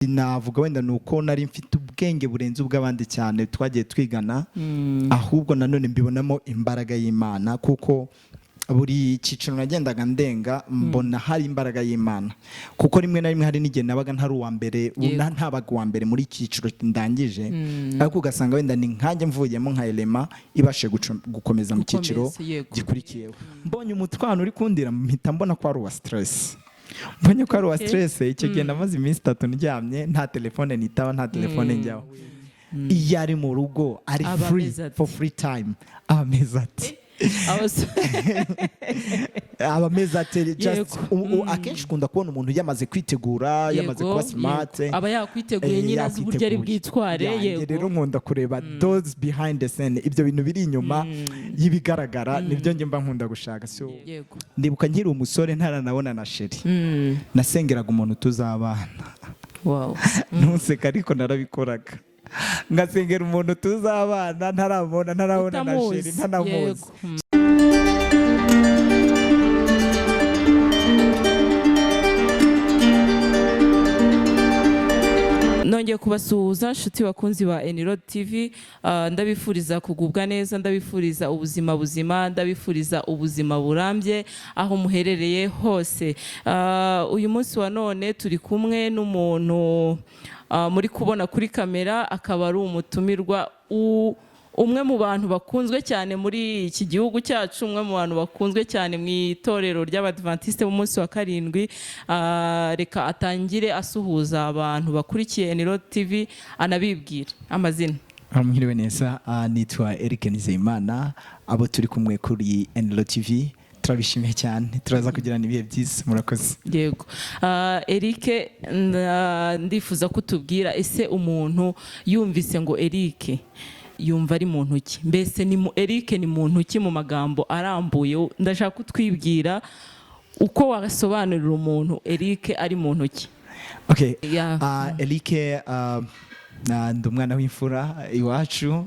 navuga wenda nuko nari mfite ubwenge burenze ubw'abandi cyane twagiye twigana, ahubwo nanone mbibonamo imbaraga y'Imana, kuko buri cyiciro nagendaga ndenga mbona hari imbaraga y'Imana, kuko rimwe na rimwe hari n'igihe nabaga ntari uwa mbere, ntabaga uwa mbere muri cyiciro ndangije, ariko ugasanga wenda ni nkanjye mvuyemo nka elema ibashe gukomeza mu cyiciro gikurikiyeho. Mbonye umutwano uri kundira mpita mbona ko ari uwa stress. Mbonye ko ari uwa stress, icyo gihe namaze iminsi 3 ndyamye, nta telefone nitaba, nta telefone njyaho. Iyo ari mu rugo ari free for free time, ameza ati abameza ati just akenshi ukunda kubona umuntu yamaze kwitegura, yamaze kuba smart, aba yakwiteguye nyine azi uburyo ari bwitware. Yego, rero nkunda kureba those behind the scene, ibyo bintu biri inyuma y'ibigaragara, nibyo njye mba nkunda gushaka. So ndibuka nkiri umusore ntaranabona na sheri, nasengeraga umuntu tuzabana. Wow. Ntuseka ariko narabikoraga, ngasengera umuntu tuzabana ntarabona na sheri, ntanamuzi. Nongeye kubasuhuza nshuti bakunzi ba Enirod TV, ndabifuriza kugubwa neza, ndabifuriza ubuzima buzima, ndabifuriza ubuzima burambye aho muherereye hose. Uyu munsi wa none turi kumwe n'umuntu muri kubona kuri kamera, akaba ari umutumirwa umwe mu bantu bakunzwe cyane muri iki gihugu cyacu, umwe mu bantu bakunzwe cyane mu itorero ry'Abadventiste b'umunsi wa karindwi. Reka atangire asuhuza abantu bakurikiye Enirod TV, anabibwira amazina. Mwiriwe neza, nitwa Eric Kimptu Nyuma, abo turi kumwe kuri Enirod TV. Turabishimiye cyane, turaza kugirana ibihe byiza, murakoze. Yego. Eric, ndifuza kutubwira, ese umuntu yumvise ngo Eric yumva ari muntu ki? Mbese ni Eric ni muntu ki mu magambo arambuye? Ndashaka kutwibwira uko wasobanurira umuntu Eric ari muntu ki. Okay. Eric ndi umwana w'imfura iwacu,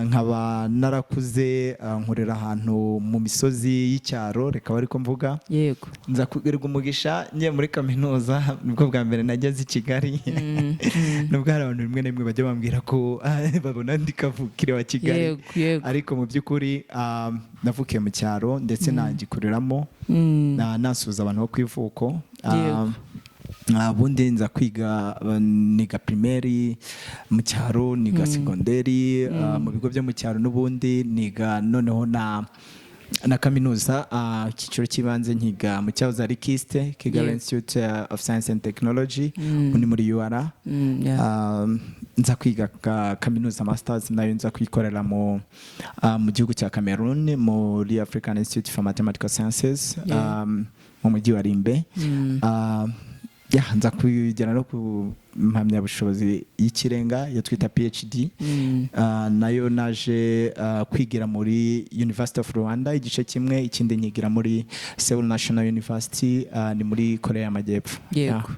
nkaba narakuze nkorera ahantu mu misozi y'icyaro, reka ariko mvuga. Yego. Nza kugirirwa umugisha ngiye muri kaminuza, nibwo bwa mbere nageze i Kigali. Nubwo hari abantu rimwe na rimwe bajya bambwira ko babona ndi kavukire wa Kigali, ariko mu by'ukuri navukiye mu cyaro ndetse nangikoreramo, nasuhuza abantu bo ku ivuko. Bundi nza kwiga, niga primaire mu cyaro, niga secondary mu bigo byo mu cyaro, n'ubundi niga noneho na kaminuza icyiciro cy'ibanze nkiga mu cyahoze ari KIST, Kigali Institute of Science and Technology, ni muri UR. Nza kwiga kaminuza masters, nayo nza kwikorera mu gihugu cya Cameroon muri African Institute for Mathematical Sciences mu mujyi wa Rimbe. Nza kugera no ku mpamyabushobozi y'ikirenga yo twita PhD, nayo naje kwigira muri University of Rwanda igice kimwe, ikindi nyigira muri Seoul National University, ni muri Korea y'Amajyepfo. Yego.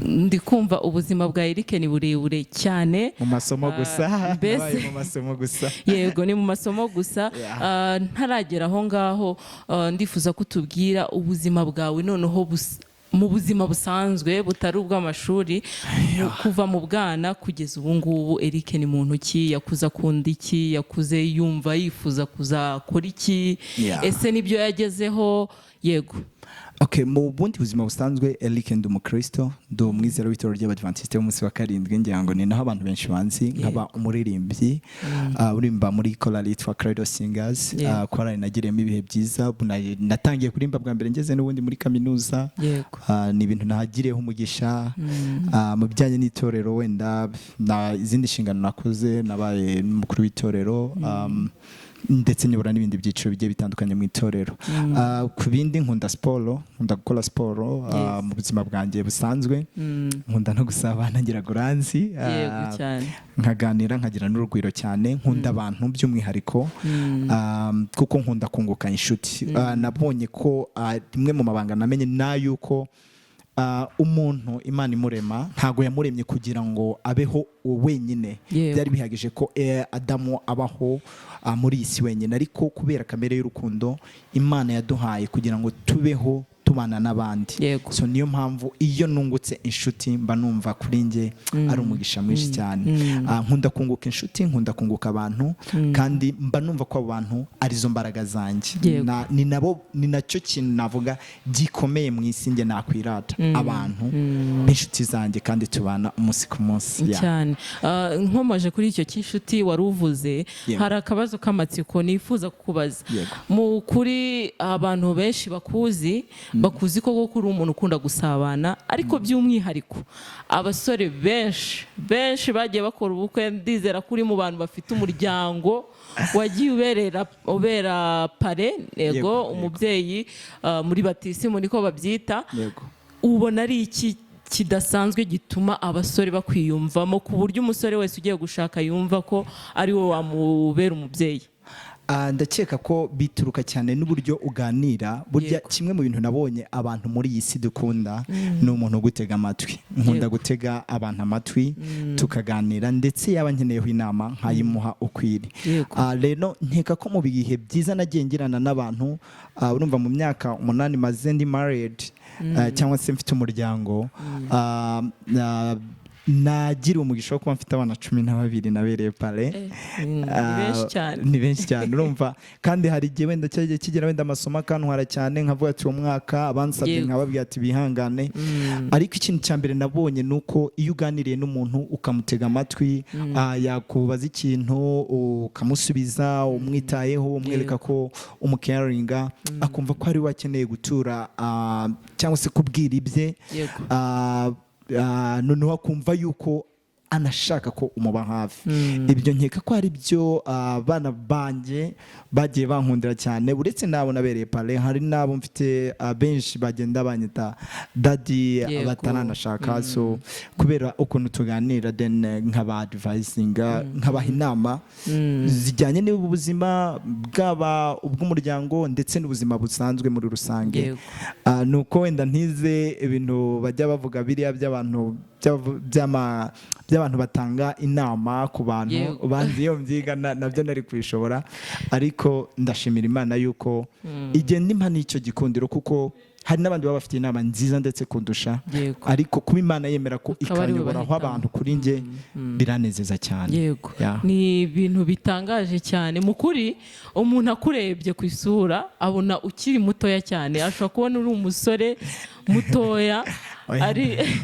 Ndi kumva ubuzima bwa Eric ni burebure cyane mu masomo gusa. Mbese mu masomo gusa. Yego, ni mu masomo gusa. Ntaragera aho ngaho, ndifuza kutubwira ubuzima bwawe noneho mu buzima busanzwe butari ubw'amashuri, kuva mu bwana kugeza ubu ngubu. Eric ni muntu ki? Yakuza akunda iki? Yakuze yumva yifuza kuzakora iki? Ese nibyo yagezeho? Yego. Okay, mu bundi buzima busanzwe Eric ndi umukristo, ndi umwizera w'itorero ry'Abadventiste b'umunsi wa karindwi, ngira ngo ni naho abantu benshi banzi, nkaba umuririmbyi urimba muri korali yitwa Credo Singers. Korali nagiriyemo ibihe byiza, natangiye kurimba bwa mbere ngeze n'ubundi muri kaminuza. Ni ibintu nahagiriyeho umugisha. Mu bijyanye n'itorero, wenda na izindi nshingano nakoze, nabaye n'umukuru w'itorero, ndetse nyobora n'ibindi byiciro bigiye bitandukanye mu itorero. Ku bindi nkunda siporo, nkunda gukora siporo mu buzima bwanjye busanzwe, nkunda no gusabana, ngira guranzi, nkaganira, nkagira n'urugwiro cyane, nkunda abantu by'umwihariko, kuko nkunda kunguka inshuti. Nabonye ko rimwe mu mabanga namenye yuko umuntu Imana imurema ntago yamuremye kugira ngo abeho wenyine. Byari bihagije ko Adamu abaho muri isi wenyine, ariko kubera kamere y'urukundo Imana yaduhaye kugira ngo tubeho tubana n'abandi. So niyo mpamvu iyo nungutse inshuti mba numva kuri nge ari umugisha mwinshi cyane. Nkunda kunguka inshuti, nkunda kunguka abantu, kandi mba numva ko abo bantu arizo mbaraga zanjye. Ni nacyo kintu navuga gikomeye mu isi nge nakwirata, abantu b'inshuti zanjye kandi tubana umunsi ku munsi cyane. Nkomaje kuri icyo cy'inshuti wari uvuze, hari akabazo k'amatsiko nifuza kukubaza. Mu kuri abantu benshi bakuzi ko kuri umuntu ukunda gusabana, ariko by'umwihariko abasore benshi bagiye bakora ubukwe, ndizera kuri mu bantu bafite umuryango wagiye ubera pare, yego, umubyeyi muri batisimu niko babyita. Ubona ari iki kidasanzwe gituma abasore bakwiyumvamo ku buryo umusore wese ugiye gushaka yumva ko ari wowe wamubera umubyeyi? Ndakeka ko bituruka cyane n'uburyo uganira. Burya kimwe mu bintu nabonye abantu muri iyi si dukunda ni umuntu ugutega amatwi. Nkunda gutega abantu amatwi tukaganira, ndetse yaba nkeneyeho inama nkayimuha ukwiri. Rero nkeka ko mu bihe byiza nagiye ngirana n'abantu, urumva mu myaka 8 maze ndi married, cyangwa se mfite umuryango, nagira umugisha wo kuba mfite abana 12 nabereye pare. Ni benshi cyane urumva, kandi hari igihe wenda cyagiye kigera wenda amasomo akantwara cyane, nkavuga ati uwo mwaka abansabye nkababwira ati bihangane. Ariko ikintu cya mbere nabonye ni uko iyo uganiriye n'umuntu ukamutega amatwi, yakubaza ikintu ukamusubiza, umwitayeho, umwereka ko umucaringa, akumva ko ari we akeneye gutura cyangwa se kubwira ibye, noneho akumva yuko anashaka ko umuba hafi. Ibyo nkeka ko ari byo abana banjye bagiye bankundira cyane. Uretse nabo nabereye pare, hari nabo mfite benshi bagenda banyita daddy bataranashaka. So kubera ukuntu tuganira, then nkaba advisinga, nkabaha inama zijyanye n'ubuzima bwaba ubw'umuryango ndetse n'ubuzima busanzwe muri rusange. Nuko wenda ntize ibintu bajya bavuga biriya by'abantu by'abantu batanga inama ku bantu banzi, iyo mbyiga nabyo nari kwishobora. Ariko ndashimira Imana yuko igenda impa n'icyo gikundiro, kuko hari n'abandi baba bafite inama nziza ndetse kundusha, ariko kuba Imana yemera ko ikanyoboraho abantu kuri nge biranezeza cyane. Ni ibintu bitangaje cyane. Mu kuri umuntu akurebye ku isura abona ukiri mutoya cyane, ashobora kubona uri umusore mutoya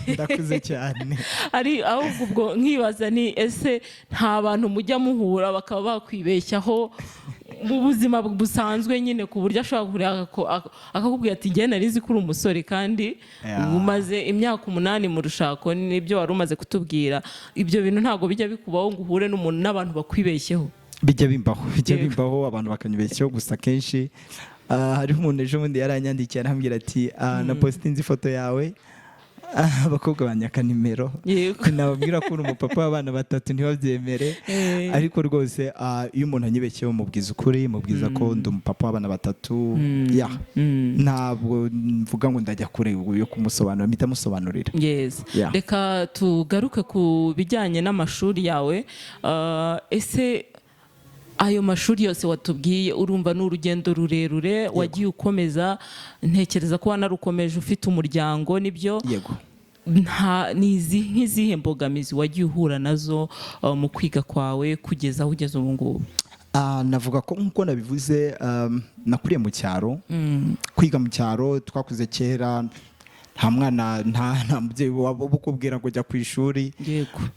ndakuze cyane. Ahubwo ubwo nkibaza ni ese nta bantu mujya muhura bakaba bakwibeshyaho mu buzima busanzwe nyine, ku buryo ashobora akakubwira ati njye nari nzi ko uri umusore kandi umaze imyaka 8 mu rushako, nibyo wari umaze kutubwira. Ibyo bintu ntabwo bijya bikubaho ngo uhure n'abantu bakwibeshyeho? Bijya bimbaho abantu bakanyibeshyaho, gusa kenshi hariho umuntu ejo bundi yaranyandikiye arambwira ati na postinze ifoto yawe, abakobwa banyaka nimero, nababwira ko uri umupapa w'abana 3 ntibabyemere. Ariko rwose iyo umuntu anyibeshyeho mubwiza ukuri, mubwiza ko ndi umupapa w'abana 3. Ntabwo mvuga ngo ndajya kure yo kumusobanura, mpita musobanurira. Reka tugaruke ku bijyanye n'amashuri yawe. Ese ayo mashuri yose watubwiye, urumva ni urugendo rurerure wagiye ukomeza, ntekereza ko wanarukomeje ufite umuryango, nibyo? Nk'izihe mbogamizi wagiye uhura nazo mu kwiga kwawe kugeza aho ugeze ubu ngubu? Navuga ko nk'uko nabivuze, nakuriye mu cyaro. Kwiga mu cyaro twakuze kera, nta mwana nta mubyeyi bukubwira ngo jya ku ishuri.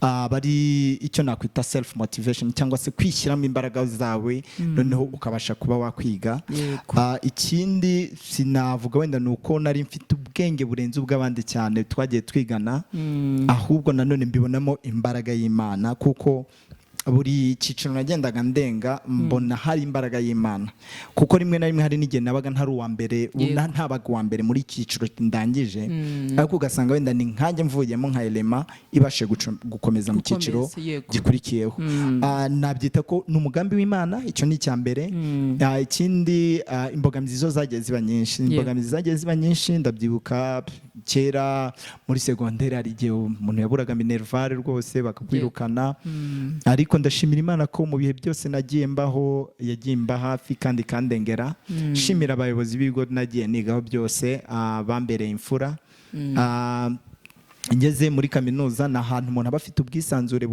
Bari icyo nakwita self motivation, cyangwa se kwishyiramo imbaraga zawe noneho ukabasha kuba wakwiga. Ikindi sinavuga wenda nuko nari mfite ubwenge burenze ubw'abandi cyane twagiye twigana, ahubwo nanone mbibonamo imbaraga y'Imana, kuko buri cyiciro nagendaga ndenga mbona hari imbaraga y'Imana, kuko rimwe na rimwe hari n'igihe nabaga ntari uwa mbere, ntabaga uwa mbere muri cyiciro ndangije, ariko ugasanga wenda ni nkanjye mvuyemo nka elema ibashe gukomeza mu cyiciro gikurikiyeho. Nabyita ko ni umugambi w'Imana, icyo ni icya mbere. Ikindi, imbogamizi zo zagiye ziba nyinshi. Ndabyibuka kera muri segonderi hari igihe umuntu yaburaga minervare rwose bakakwirukana, ariko ariko ndashimira Imana ko mu bihe byose nagiye mbaho yagiye mba hafi kandi kandengera. Shimira abayobozi b'ibigo nagiye nigaho byose bambereye imfura. Ngeze muri kaminuza na ahantu umuntu aba afite ubwisanzure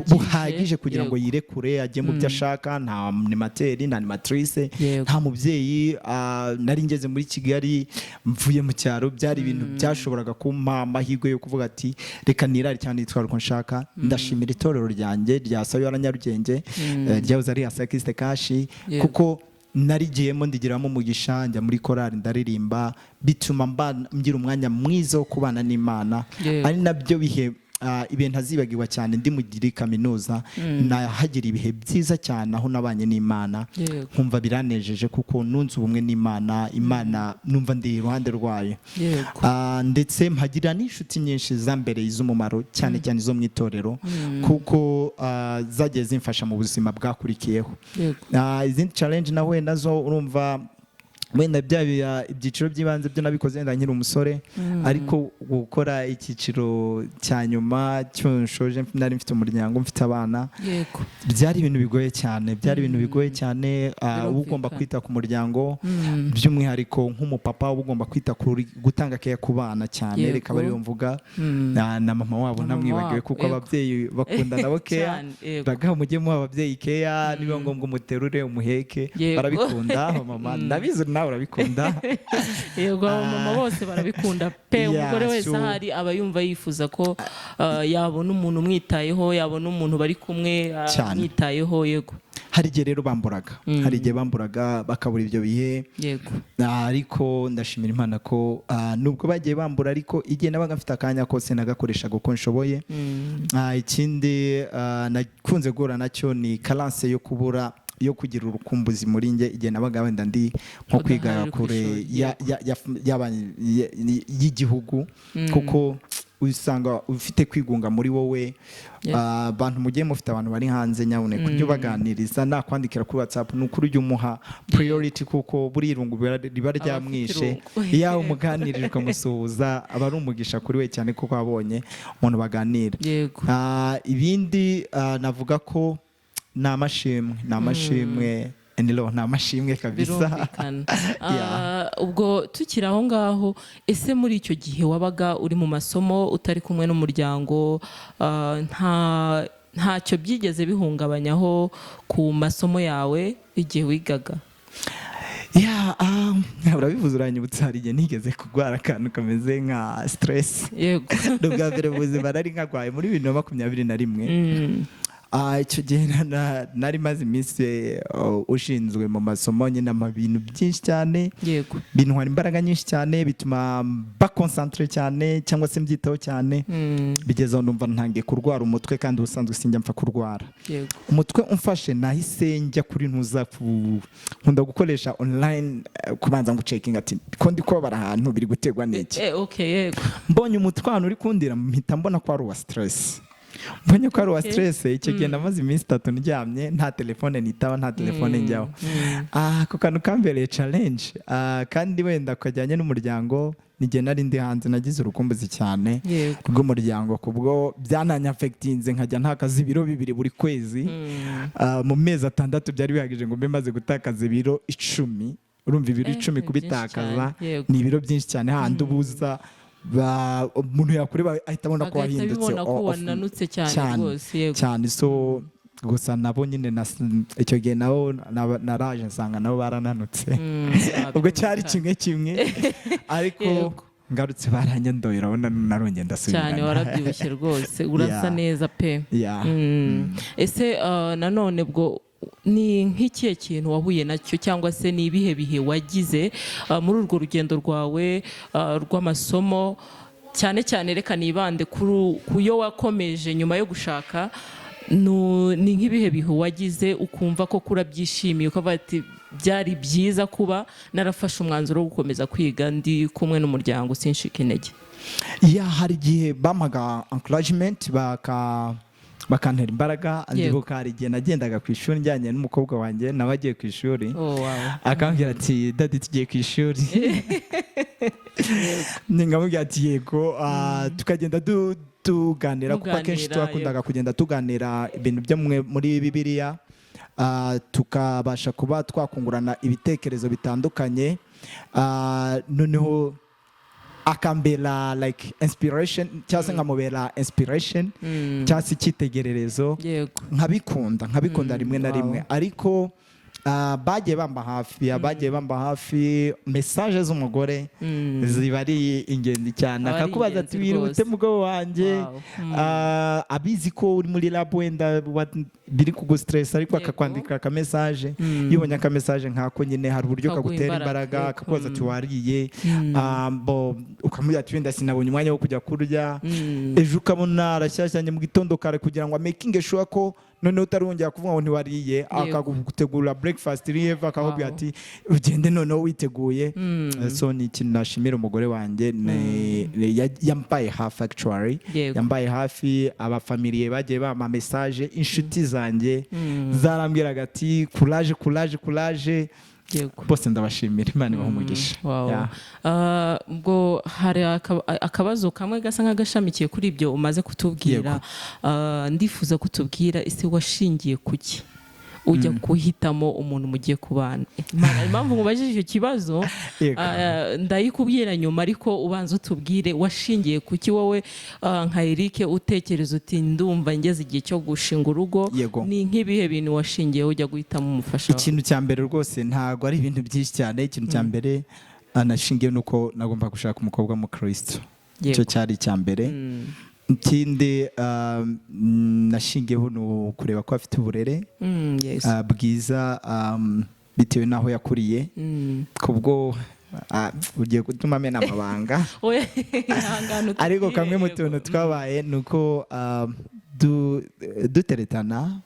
buhagije kugira ngo yirekure ajye mu byo ashaka, nta animateri nta animatrice nta mubyeyi. Nari ngeze muri Kigali mvuye mu cyaro, byari ibintu byashoboraga kumpa amahirwe yo kuvuga ati reka nirare cyane nitwara uko nshaka. Ndashimira itorero ryanjye rya Sayora Nyarugenge ryahoze ari Asakiste Kashi, kuko narigiyemo ndigiramo umugisha, njya muri korali ndaririmba, bituma ngira umwanya mwiza wo kubana n'Imana. Ari nabyo bihe ibintu ntazibagirwa cyane ndi muri kaminuza. Nahagira ibihe byiza cyane aho nabanye n'Imana, nkumva biranejeje kuko nunze ubumwe n'Imana. Imana numva ndi iruhande rwayo, ndetse mpagira n'inshuti nyinshi zambereye iz'umumaro, cyane cyane izo mu itorero, kuko zagiye zimfasha mu buzima bwakurikiyeho. Izindi challenge nawe nazo urumva wenda byaba ibyiciro by'ibanze byo nabikoze wenda nkiri umusore, ariko gukora icyiciro cya nyuma cy'unshoje nari mfite umuryango, mfite abana, byari ibintu bigoye cyane. Uba ugomba kwita ku muryango, by'umwihariko nk'umupapa uba ugomba kwita gutanga care ku bana cyane. Reka bariyo mvuga na mama wabo ntamwibagiwe, kuko ababyeyi bakunda nabo care, bagaha mujye muha ababyeyi care, niba ngombwa umuterure umuheke, barabikunda. Mama ndabizi urabikunda. Yego, mama bose barabikunda pe. Umugore wese ahari aba yumva yifuza ko yabona umuntu umwitayeho, yabona umuntu bari kumwe amwitayeho. Yego, hari igihe rero bamburaga bakabura ibyo bihe. Ariko ndashimira Imana ko nubwo bagiye bambura, ariko igihe nabaga mfite akanya kose nagakoreshaga uko nshoboye. Ikindi nakunze guhura nacyo ni karance yo kugira urukumbuzi muri nge igihe nabaga wenda ndi nko kwiga kure y'igihugu, kuko usanga ufite kwigunga muri wowe. Abantu mugiye mufite abantu bari hanze, nyabune kujya baganiriza, nakwandikira kuri WhatsApp n'ukuri ujye umuha priority, kuko buri irungu riba ryamwishe. Iyo umuganirije ukamusuhuza aba ari umugisha kuri we cyane, kuko abonye umuntu baganira. Ibindi navuga ko ni amashimwe kabisa. Ubwo tukiri aho ngaho, ese muri icyo gihe wabaga uri mu masomo utari kumwe n'umuryango, ntacyo byigeze bihungabanyaho ku masomo yawe igihe wigaga? Urabivuze, uranyibutsa hari igihe nigeze kurwara akantu kameze nka stress. Yego, n'ubwa mbere mu buzima nari nkagwaye muri 2021. Icyo gihe nari maze iminsi ushinzwe mu masomo nyine, ibintu byinshi cyane, bintwara imbaraga nyinshi cyane, bituma bakonsantre cyane cyangwa se mbyitaho cyane. Bigeze aho numva ntangiye kurwara umutwe, kandi ubusanzwe sinjya mpfa kurwara umutwe. Umfashe nahise njya kuri nkunda gukoresha online, kubanza ngo checking ati ko ndi kubabara ahantu biri gutegwa n'iki. Mbonye umutwano uri kundira, mpita mbona ko ari uwa stress. Mbonye ko ari uwa stress. Icyo gihe namaze iminsi 3 ndyamye, nta telefone nitaba, nta telefone njyaho. Ako kantu kambereye challenge. Kandi wenda kajyanye n'umuryango, n'igihe nari ndi hanze nagize urukumbuzi cyane rw'umuryango, kubwo byananyafectinze nkajya ntakaza ibiro 2 buri kwezi. Mu mezi 6 byari bihagije ngo mbe maze gutakaza ibiro 10. Urumva ibiro 10 kubitakaza ni ibiro byinshi cyane. Handi ubuza umuntu yakureba ahita abona ko wahindutse, wananutse cyane rwose. So gusa nabo nyine icyo gihe nabo naraje nsanga nabo barananutse. Ubwo cyari kimwe ariko ngarutse baranyandoye, urabona narongeye ndasubira cyane. Warabyibushye rwose, urasa neza pe. Ese nanone bwo ni nk'ikihe kintu wahuye nacyo, cyangwa se ni ibihe bihe wagize muri urwo rugendo rwawe rw'amasomo, cyane cyane reka nibande kuyo wakomeje nyuma yo gushaka? Ni nk'ibihe bihe wagize ukumva ko kurabyishimiye, ukavuga ati byari byiza kuba narafashe umwanzuro wo gukomeza kwiga ndi kumwe n'umuryango, sinshike intege? Hari igihe bampaga encouragement, bakantera imbaraga. Ndibuka hari igihe nagendaga ku ishuri njyanye n'umukobwa wanjye, nawe agiye ku ishuri, akambwira ati dadi tugiye ku ishuri. Nkamubwira ati yego. Tukagenda tuganira kuko akenshi twakundaga kugenda tuganira ibintu byo muri Bibiliya, tukabasha kuba twakungurana ibitekerezo bitandukanye, noneho akambera like inspiration cyangwa se nkamubera inspiration cyangwa se icyitegererezo, nkabikunda rimwe na rimwe. Ariko bagiye bamba hafi message z'umugore ziba ari ingenzi cyane, akakubaza ati wirute mugabo wanjye, abizi ko uri muri lab wenda biri kugustress, ariko akakwandika ka message, yibonye ka message nkako nyine hari uburyo kagutera imbaraga, akakubaza ati wariye, ukamubwira ati wenda sinabonye umwanya wo kujya kurya, ejo ukabona arashyashyanye mu gitondo kare kugira ngo making sure ko noneho utarongera kuvuga ngo ntiwariye, akagutegura breakfast iriva, akakubwira ati ugende noneho witeguye. So ni ikintu nashimira umugore wanjye, yambaye hafi actually, yambaye hafi. Abafamiliye bagiye bampa message, inshuti zanjye zarambwiraga ati courage, bose ndabashimira, Imana ibahe umugisha. Ubwo hari akabazo kamwe gasa nk'agashamikiye kuri ibyo umaze kutubwira, ndifuza kutubwira ese washingiye kuki ujya kuhitamo umuntu mugiye kubana? Impamvu mubajije icyo kibazo ndayikubwira nyuma, ariko ubanza utubwire washingiye kuki wowe nka Eric utekereza uti ndumva ngeze igihe cyo gushinga urugo, ni nk'ibihe bintu washingiye ujya guhitamo umufasha? Ikintu cya mbere rwose ntago ari ibintu byinshi cyane. Ikintu cya mbere nashingiye nuko nagomba gushaka umukobwa mu Kristo, icyo cyari icya mbere. Ikindi nashingiyeho ni ukureba ko afite uburere bwiza, bitewe n'aho yakuriye, kubwo ugiye gutuma amena amabanga. Ariko kamwe mu tuntu twabaye ni uko duteretana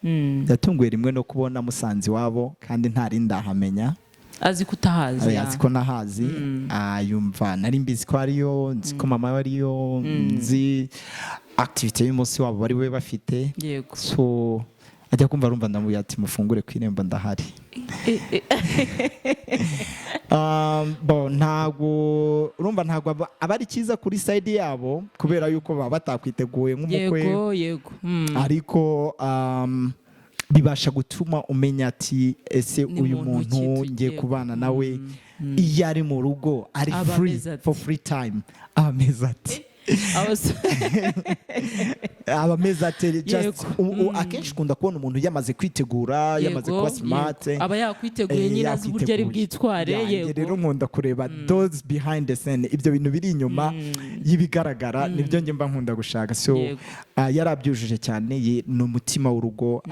yatunguye rimwe no kubona musanzi wabo kandi ntari ndahamenya, azi ko utahazi, azi ko nahazi, yumva nari mbizi ko ariyo, nzi ko mama we ariyo, nzi activity y'umunsi wabo bari we bafite. So ajya kumva arumva ndamubwira ati mufungure ku irembo ndahari. Ntabwo urumva, ntabwo aba ari cyiza kuri side yabo kubera yuko baba batakwiteguye nk'umukwe, ariko bibasha gutuma umenya ati ese uyu muntu ngiye kubana nawe, iyo ari mu rugo ari free for free time, ameza ati abameza ati akenshi ukunda kubona umuntu yamaze kwitegura, yamaze kuba smart, aba yakwiteguye nyine azi uburyo ari bwitware. Rero nkunda kureba those behind the scene, ibyo bintu biri inyuma y'ibigaragara, nibyo njye mba nkunda gushaka. So yarabyujuje cyane, ni umutima w'urugo,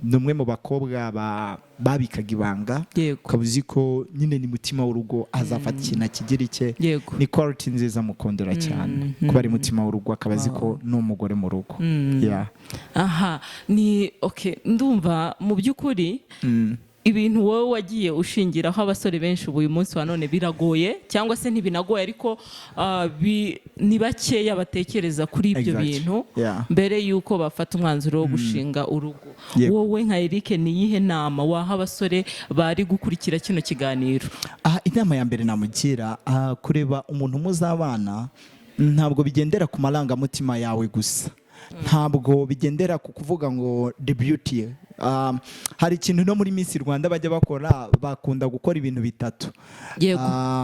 ni umwe mu bakobwa babikaga ibanga, ukaba uzi ko nyine ni mutima w'urugo, azafata ikintu akigira icye, ni quality nziza mukundira cyane, kuba ari mutima w'urugo, akaba azi ko ni umugore mu rugo. Ni okay, ndumva mu by'ukuri ibintu wowe wagiye ushingiraho abasore benshi uyu munsi wa none biragoye, cyangwa se ntibinagoye, ariko ni bakeya batekereza kuri ibyo bintu mbere y'uko bafata umwanzuro wo gushinga urugo. Wowe nka Eric ni iyihe nama waha abasore bari gukurikira kino kiganiro? Inama ya mbere namugira, kureba umuntu muzabana ntabwo bigendera ku marangamutima yawe gusa, ntabwo bigendera ku kuvuga ngo the beauty. Hari ikintu no muri Miss Rwanda bajya bakora, bakunda gukora ibintu bitatu.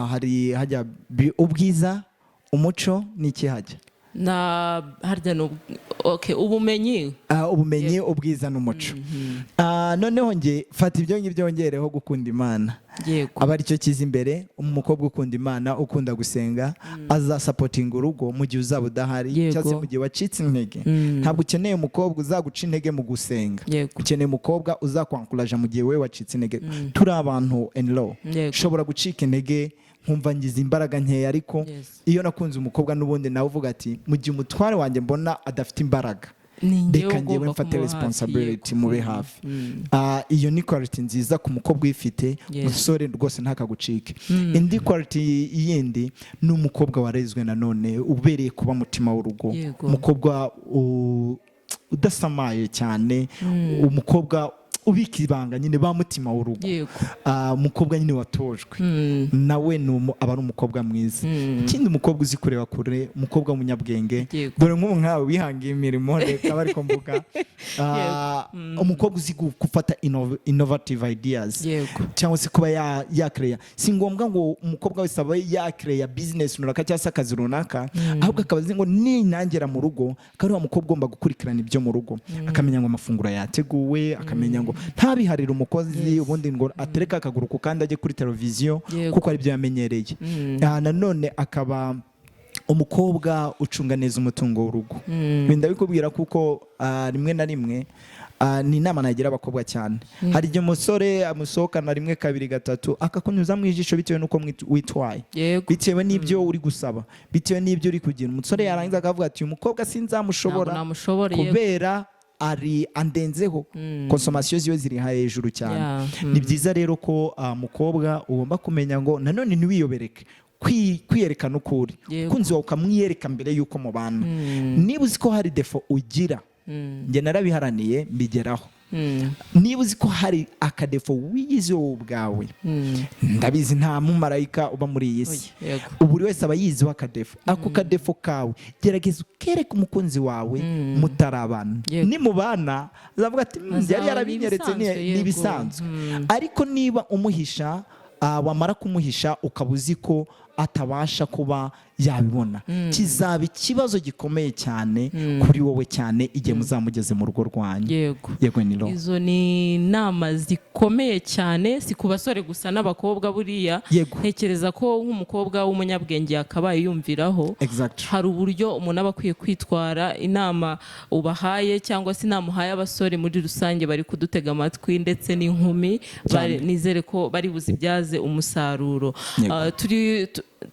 Hari hajya ubwiza, umuco n'iki hajya na harya no ubumenyi, ubwiza n'umuco. Noneho nge fata ibyo ngibyo byongereho gukunda Imana, aba ari cyo kiza imbere. Umukobwa ukunda Imana, ukunda gusenga, azasapotinga urugo mu gihe uzaba udahari, cyangwa se mu gihe wacitse intege. Ntabwo ukeneye umukobwa uzaguca intege mu gusenga, ukeneye umukobwa uzakwankuraje mu gihe we wacitse intege. Turi abantu in law, ushobora gucika intege nkumva ngize imbaraga nkeya, ariko iyo nakunze umukobwa n'ubundi nawe uvuga ati mu gihe umutware wanjye mbona adafite imbaraga, reka ngewe mfate responsibility mube hafi. Iyo ni quality nziza ku mukobwa uyifite, umusore rwose ntakagucike. Indi quality yindi ni umukobwa warezwe nanone, ubereye kuba mutima w'urugo, umukobwa udasamaye cyane, umukobwa ubika ibanga nyine ba mutima w'urugo. Umukobwa nyine watojwe nawe aba ari umukobwa mwiza. Ikindi umukobwa uzi kureba kure, umukobwa w'umunyabwenge, dore nk'ubu nkawe wihangiye imirimo reka bari kumvuga, umukobwa uzi gufata innovative ideas cyangwa se kuba yakreya. Si ngombwa ngo umukobwa wese aba yakreya business runaka cyangwa se akazi runaka, ahubwo akaba azi ngo ninangera mu rugo akaba ari wa mukobwa ugomba gukurikirana ibyo mu rugo, akamenya ngo amafunguro yateguwe, akamenya ngo ntabiharire umukozi ubundi ngo atereka akaguru ku kandi ajye kuri televiziyo kuko ari byo yamenyereye. Nanone akaba umukobwa ucunga neza umutungo w'urugo. Wenda bikubwira kuko rimwe na rimwe ni inama nagira abakobwa cyane. Hari igihe umusore amusohokana rimwe kabiri gatatu akakunyuza mu ijisho bitewe n'uko witwaye, bitewe n'ibyo uri gusaba, bitewe n'ibyo uri kugira. Umusore yarangiza akavuga ati uyu mukobwa sinzamushobora kubera ari andenzeho, konsomasiyo ziwe ziri hejuru cyane. Ni byiza rero ko mukobwa ugomba kumenya ngo nanone ntiwiyobereke, kwiyerekana ukuri, kunzi wawe ukamwiyereka mbere y'uko mubana. Niba uzi ko hari defo ugira, njye narabiharaniye mbigeraho. Niba uzi ko hari akadefo wiyizi wowe ubwawe, ndabizi nta mumarayika uba muri iyi si, buri wese aba yiziho akadefo. Ako kadefo kawe gerageza ukereke umukunzi wawe mutarabana. Nimubana azavuga ati yari yarabinyeretse n'ibisanzwe. Ariko niba umuhisha, wamara kumuhisha ukaba uzi ko atabasha kuba yabibona, kizaba ikibazo gikomeye cyane kuri wowe cyane igihe muzamugeze mu rugo rwanyu. Yego nilo. Izo ni inama zikomeye cyane, si ku basore gusa n'abakobwa. Buriya ntekereza ko nk'umukobwa w'umunyabwenge yakabaye yumviraho. Hari uburyo umuntu aba akwiye kwitwara. Inama ubahaye cyangwa se inama uhaye abasore muri rusange bari kudutega amatwi ndetse n'inkumi, nizere ko bari buzibyaze umusaruro.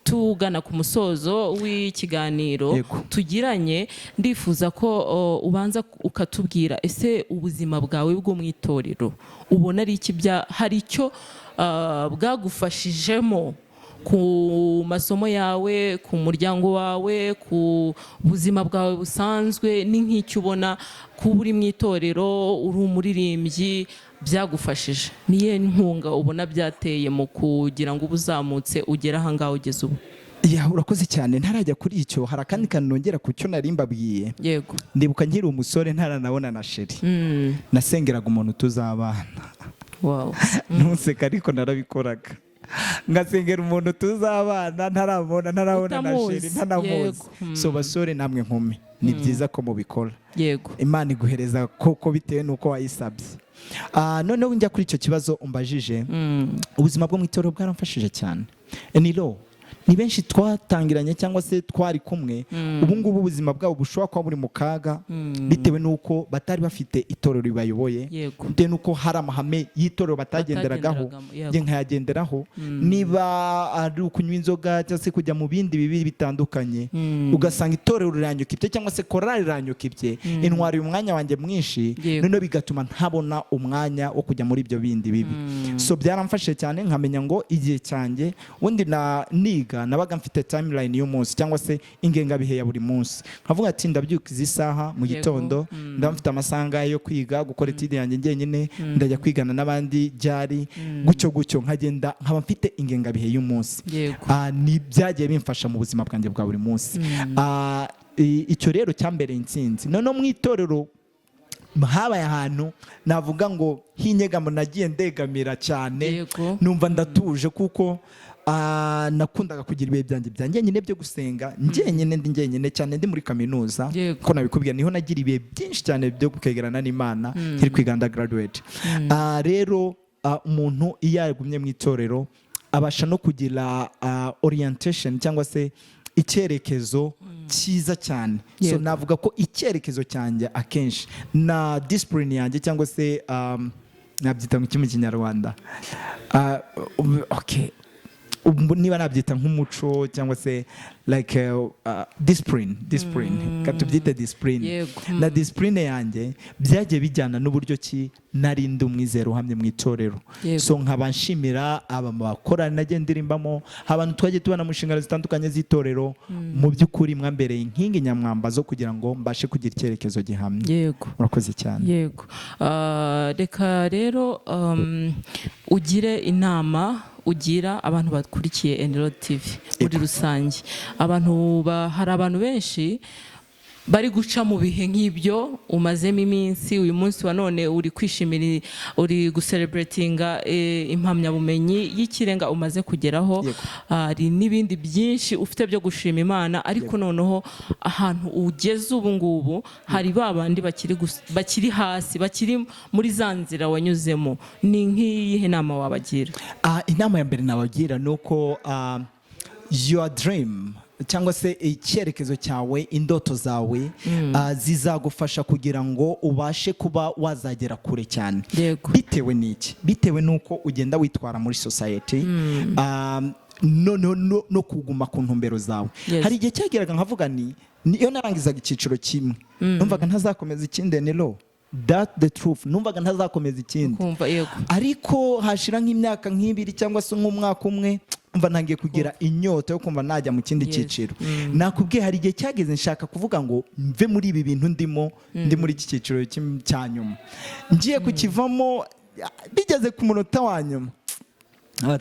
Tugana ku musozo w'ikiganiro tugiranye, ndifuza ko ubanza ukatubwira ese ubuzima bwawe bwo mu itorero ubona ari iki, hari icyo bwagufashijemo ku masomo yawe, ku muryango wawe, ku buzima bwawe busanzwe, ni nk'icyo ubona kuba uri mu itorero uri umuririmbyi byagufashije? Niye nkunga ubona byateye mu kugira ngo ubuzamutse ugere aha ngaho ugeze ubu? Urakoze cyane. Ntarajya kuri icyo, hari akandi kantu nongera ku cyo nari mbabwiye. Ndibuka nkiri umusore ntaranabona na sheri, nasengeraga umuntu tuzabana. Ntuseka ariko narabikoraga, ngasengera umuntu tuzabana ntarabona na sheri, ntanamuzi. So basore namwe nkumi, ni byiza ko mubikora. Imana iguhereza koko bitewe n'uko wayisabye. Noneho njya kuri icyo kibazo umbajije, ubuzima bwo mu itorero bwaramfashije cyane. Ni benshi twatangiranye cyangwa se twari kumwe, ubu ngubu ubuzima bwabo bushobora kuba buri mu kaga bitewe n'uko batari bafite itorero ribayoboye, bitewe n'uko hari amahame y'itorero batagenderagaho, njye nkayagenderaho. Niba ari ukunywa inzoga cyangwa se kujya mu bindi bibi bitandukanye, ugasanga itorero riranyukibye cyangwa se korali riranyukibye, intwari umwanya wanjye mwinshi, noneho bigatuma ntabona umwanya wo kujya muri ibyo bindi bibi. So byaramfashije cyane nkamenya ngo igihe cyanjye ubundi niga nabaga mfite timeline y'umunsi cyangwa se ingengabihe ya buri munsi. Nkavuga ati ndabyuka izi saha mu gitondo, ndaba mfite amasaha yo kwiga, gukora etide yanjye njyenyine, ndajya kwigana n'abandi byari gutyo nkagenda nkaba mfite ingengabihe y'umunsi. Ni byagiye bimfasha mu buzima bwanjye bwa buri munsi. Icyo rero cyambereye intsinzi. Noneho mu itorero habaye ahantu navuga ngo hinyegamo, nagiye ndegamira cyane, numva ndatuje kuko nakundaga kugira ibihe byanjye nyine byo gusenga njyenyine cyane ndi muri kaminuza. Ko nabikubwira, niho nagira ibihe byinshi cyane byo kwegerana n'Imana nkiri kwiga undergraduate. Rero umuntu iyo yagumye mu itorero abasha no kugira orientation cyangwa se icyerekezo cyiza cyane. So navuga ko icyerekezo cyanjye akenshi na discipline yanjye cyangwa se nabyita mu Kinyarwanda, niba nabyita nk'umuco cyangwa se like discipline katubyite discipline na discipline yanjye byagiye bijyana n'uburyo ki nari ndi umwizero uhamye mu itorero. So nkaba nshimira aba bakorana nagiye ndirimbamo, abantu twagiye tubana mu nshingano zitandukanye z'itorero, mu by'ukuri mwambereye inkingi nyamwamba zo kugira ngo mbashe kugira icyerekezo gihamye. Murakoze cyane. Yego. Reka rero ugire inama ugira abantu bakurikiye Eniro TV muri rusange. Hari abantu benshi bari guca mu bihe nk'ibyo umazemo iminsi, uyu munsi wa none uri kwishimira, uri gucelebratinga impamyabumenyi y'ikirenga umaze kugeraho. Hari n'ibindi byinshi ufite byo gushima Imana, ariko noneho ahantu ugeze ubu ngubu hari babandi bakiri hasi, bakiri muri za nzira wanyuzemo. Ni nk'iyihe nama wabagira? Inama ya mbere nabagira nuko your dream cyangwa se icyerekezo cyawe, indoto zawe zizagufasha kugira ngo ubashe kuba wazagera kure cyane. Bitewe n'iki? Bitewe n'uko ugenda witwara muri society, no kuguma ku ntumbero zawe. Hari igihe cyageraga nkavuga niyo narangizaga icyiciro kimwe numvaga ntazakomeza ikindi. That the truth, numvaga ntazakomeza ikindi, ariko hashira nk'imyaka nk'ibiri cyangwa se nk'umwaka umwe umva ntangiye kugira inyota yo kumva najya mu kindi cyiciro. Nakubwiye hari igihe cyageze nshaka kuvuga ngo mve muri ibi bintu ndimo, ndi muri iki cyiciro cya nyuma, ngiye kukivamo bigeze ku munota wa nyuma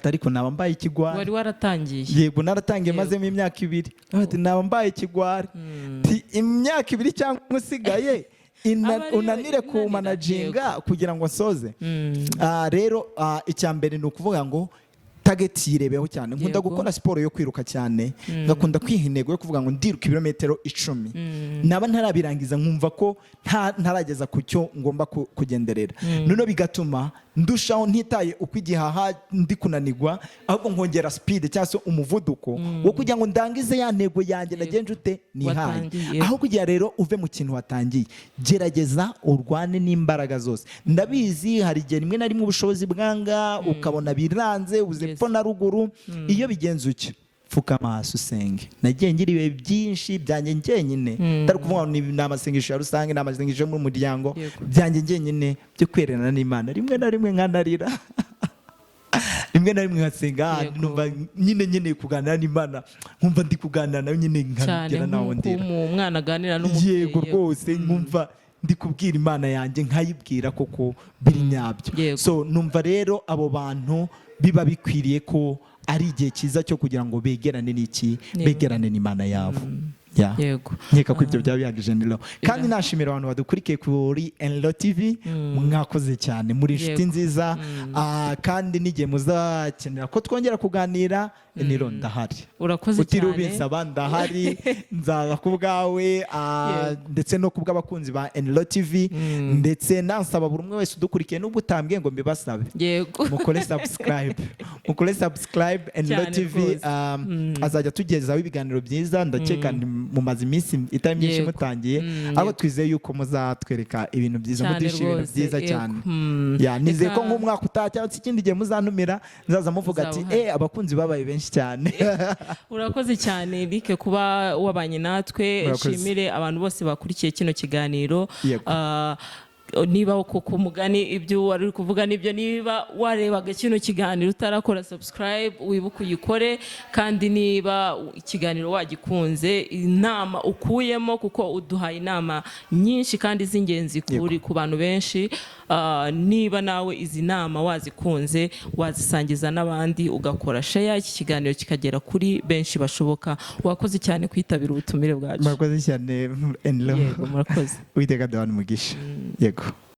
ariko naba mbaye ikigwari. Wari waratangiye? Yego naratangiye, mazemo imyaka 2. Naba mbaye ikigwari, imyaka 2 cyangwa usigaye unanire ku managinga kugira ngo nsoze. Rero icya mbere ni ukuvuga ngo target yirebeho cyane. Nkunda gukora siporo yo kwiruka cyane, ngakunda kwiha intego yo kuvuga ngo ndiruka ibirometero 10. Naba ntarabirangiza nkumva ko ntarageza ku cyo ngomba kugenderera. None bigatuma ndushaho ntitaye uko igihaha ndi kunanigwa, ahubwo nkongera speed cyangwa se umuvuduko wo kugira ngo ndangize ya ntego yanjye nagenje ute nihaye. Aho kugira rero uve mu kintu watangiye, gerageza urwane n'imbaraga zose. Ndabizi hari igihe rimwe na rimwe ubushobozi bwanga, ukabona biranze uze pfo na ruguru. Iyo bigenze ucyo, pfukama hasi usenge. Nagiye ngira ibihe byinshi byanjye njyenyine, atari kuvuga ngo ni amasengesho ya rusange, ni amasengesho mu muryango, byanjye njyenyine byo kwererana n'Imana. Rimwe na rimwe nkanarira, rimwe na rimwe nkasenga, numva nyine kuganira n'Imana, nkumva ndi kuganira nayo nyine nkagera naho ndira. Umwana aganira n'umubyeyi. Yego rwose, nkumva ndi kubwira Imana yanjye nkayibwira koko biri nyabyo. So numva rero abo bantu biba bikwiriye ko ari igihe cyiza cyo kugira ngo begerane n'iki, begerane n'Imana yabo. Nkeka ko ibyo byaba bihagije Eniro. Kandi nashimira abantu badukurikiye kuri Eniro TV, mwakoze cyane, muri inshuti nziza. Kandi n'igihe muzakenera ko twongera kuganira, Eniro ndahari. Urakoze cyane. Utirubinsaba ndahari, nzaza ku bwawe, ndetse no ku bw'abakunzi ba Eniro TV, ndetse nansaba buri umwe wese udukurikiye n'ubwo utambwiye ngo mbibasabe, mukore subscribe Eniro TV. Azajya tugezaho ibiganiro byiza. Ndakeka mumaze iminsi itari myinshi mutangiye, aho twizeye yuko muzatwereka ibintu byiza, mudusha ibintu byiza cyane. Nizeye ko nk'umwaka utaha cyangwa se ikindi gihe muzantumira, nzaza muvuga ati abakunzi babaye benshi cyane. Urakoze cyane Eric kuba wabanye natwe. Nshimire abantu bose bakurikiye kino kiganiro. Niba koko mugani ibyo wari uri kuvuga nibyo, niba warebaga kino kiganiro utarakora subscribe, wibuke uyikore. Kandi niba ikiganiro wagikunze, inama ukuyemo, kuko uduhaye inama nyinshi kandi z'ingenzi ku bantu benshi, niba nawe izi nama wazikunze, wazisangiza n'abandi, ugakora share, iki kiganiro kikagera kuri benshi bashoboka. Wakoze cyane kwitabira ubutumire bwacu. Murakoze cyane Eniro. Yego murakoze. Uwiteka duhane umugisha. Yego.